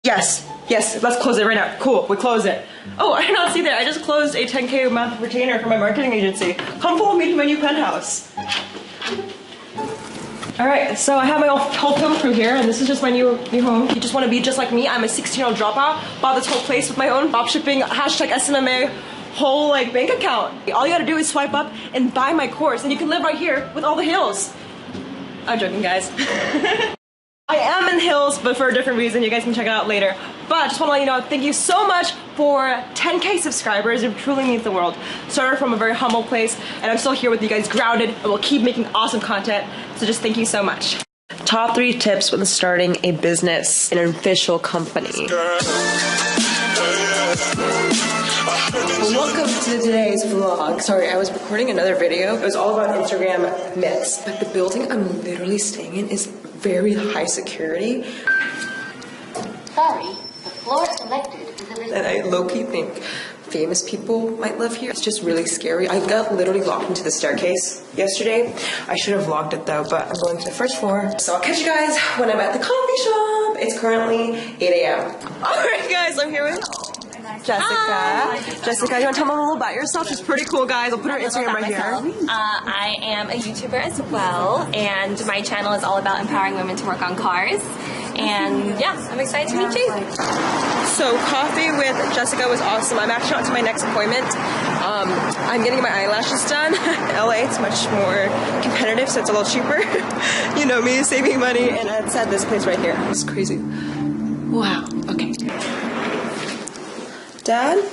Yes, yes, let's close it right now. Cool, we close it. Oh, I did not see that. I just closed a 10K month retainer for my marketing agency. Come follow me to my new penthouse. Alright, so I have my whole film crew here, and this is just my new home. If you just want to be just like me, I'm a 16-year-old dropout. Bought this whole place with my own dropshipping, hashtag SMMA, whole like bank account. All you gotta do is swipe up and buy my course, and you can live right here with all the hills. I'm joking, guys. I am in Hills, but for a different reason. You guys can check it out later. But I just want to let you know, thank you so much for 10K subscribers. It truly means the world. Started from a very humble place, and I'm still here with you guys, grounded, and we'll keep making awesome content. So just thank you so much. Top 3 tips when starting a business in an official company. Welcome to today's vlog. Sorry, I was recording another video. It was all about Instagram myths, but the building I'm literally staying in is very high security. Sorry, the floor selected is a And I low-key think famous people might live here. It's just really scary. I got literally locked into the staircase yesterday. I should have vlogged it though, but I'm going to the first floor. So I'll catch you guys when I'm at the coffee shop. It's currently 8 a.m. Alright guys, I'm here with Jessica. Hi. Jessica, you want to tell me a little about yourself? She's pretty cool, guys. I'll put her Instagram right here. I am a YouTuber as well, and my channel is all about empowering women to work on cars. And yeah, I'm excited to meet you. So coffee with Jessica was awesome. I'm actually on to my next appointment. I'm getting my eyelashes done. LA, it's much more competitive, so it's a little cheaper. You know me, saving money, and it's at this place right here. It's crazy. Wow. Okay. Dad?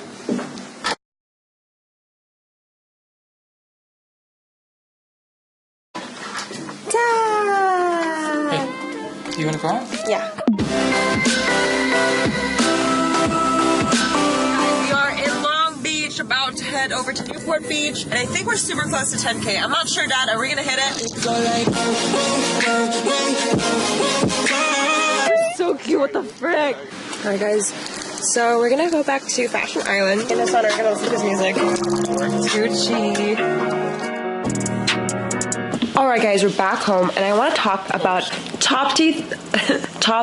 Dad! Hey, you wanna go on? Yeah. We are in Long Beach, about to head over to Newport Beach, and I think we're super close to 10K. I'm not sure, Dad. Are we gonna hit it? So cute, what the frick? Alright, guys. So we're gonna go back to Fashion Island. In the sun, we're gonna listen to his music. Gucci. Alright guys, we're back home, and I want to talk about top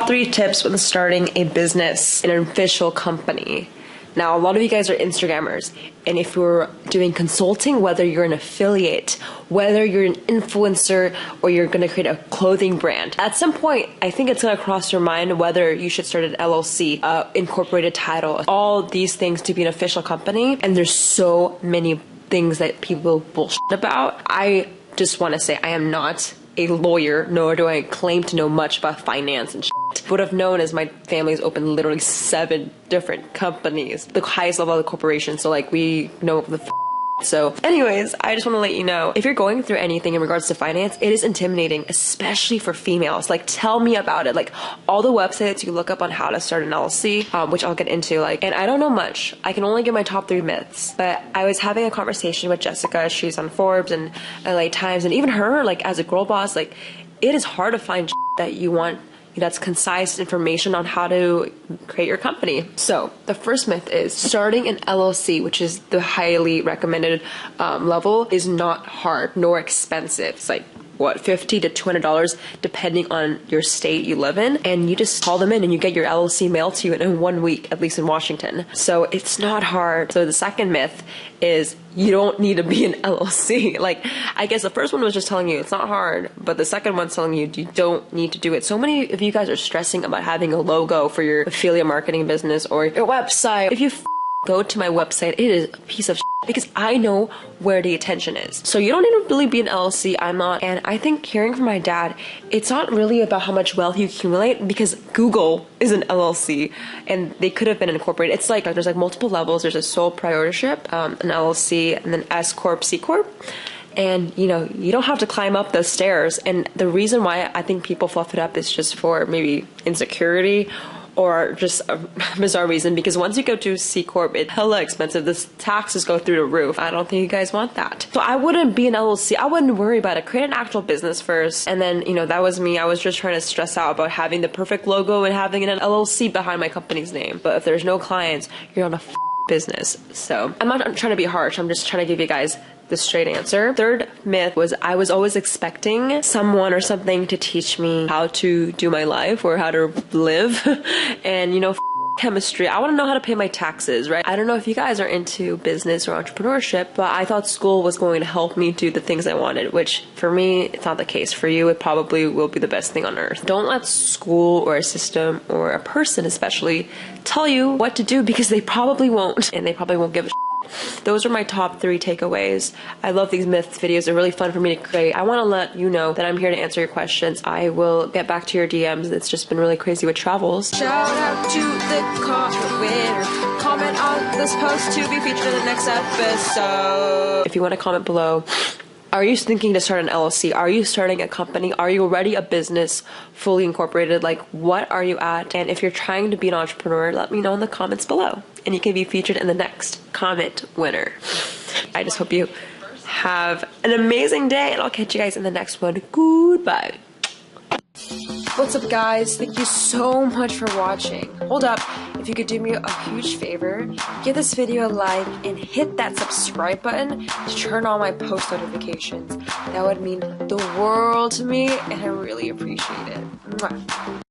3 tips when starting a business in an official company. Now, a lot of you guys are Instagrammers, and if you're doing consulting, whether you're an affiliate, whether you're an influencer, or you're going to create a clothing brand, at some point, I think it's going to cross your mind whether you should start an LLC, incorporated title, all these things to be an official company, and there's so many things that people bullshit about. I just want to say I am not a lawyer, nor do I claim to know much about finance and shit. Would have known as my family's opened literally 7 different companies, the highest level of the corporation, so like we know the so anyways, I just want to let you know, if you're going through anything in regards to finance, it is intimidating, especially for females. Like, tell me about it. Like, all the websites you look up on how to start an LLC, which I'll get into, like, and I don't know much. I can only give my top 3 myths, but I was having a conversation with Jessica. She's on Forbes and LA Times, and even her, like, as a girl boss, like, it is hard to find that you want that's concise information on how to create your company. So the first myth is starting an LLC, which is the highly recommended level, is not hard nor expensive. It's like what, $50 to $200 depending on your state you live in, and you just call them in and you get your LLC mailed to you in 1 week, at least in Washington. So it's not hard. So the second myth is you don't need to be an LLC. Like, I guess the first one was just telling you it's not hard, but the second one's telling you you don't need to do it. So many of you guys are stressing about having a logo for your affiliate marketing business or your website. If you go to my website, it is a piece of shit because I know where the attention is. So you don't need to really be an LLC. I'm not. And I think hearing from my dad, it's not really about how much wealth you accumulate, because Google is an LLC and they could have been incorporated. It's like there's like multiple levels. There's a sole proprietorship, an LLC, and then S Corp, C Corp. And you know, you don't have to climb up those stairs. And the reason why I think people fluff it up is just for maybe insecurity or just a bizarre reason, because once you go to C Corp, it's hella expensive. The taxes go through the roof. I don't think you guys want that. So I wouldn't be an LLC. I wouldn't worry about it. Create an actual business first. And then, you know, that was me. I was just trying to stress out about having the perfect logo and having an LLC behind my company's name. But if there's no clients, you're on a business. So I'm not trying to be harsh. I'm just trying to give you guys the straight answer. Third myth was I was always expecting someone or something to teach me how to do my life or how to live. And you know, chemistry. I want to know how to pay my taxes, right? I don't know if you guys are into business or entrepreneurship, but I thought school was going to help me do the things I wanted, which for me, it's not the case. For you, it probably will be the best thing on earth. Don't let school or a system or a person especially tell you what to do, because they probably won't, and they probably won't give a Those are my top 3 takeaways. I love these myth videos. They're really fun for me to create. I want to let you know that I'm here to answer your questions. I will get back to your DMs. It's just been really crazy with travels. Shout out to the comment winner. Comment on this post to be featured in the next episode. If you want to comment below, are you thinking to start an LLC? Are you starting a company? Are you already a business fully incorporated? Like, what are you at? And if you're trying to be an entrepreneur, let me know in the comments below, and you can be featured in the next comment winner. I just hope you have an amazing day, and I'll catch you guys in the next one. Goodbye. What's up, guys? Thank you so much for watching. Hold up, if you could do me a huge favor, give this video a like and hit that subscribe button to turn on my post notifications. That would mean the world to me, and I really appreciate it. Mwah.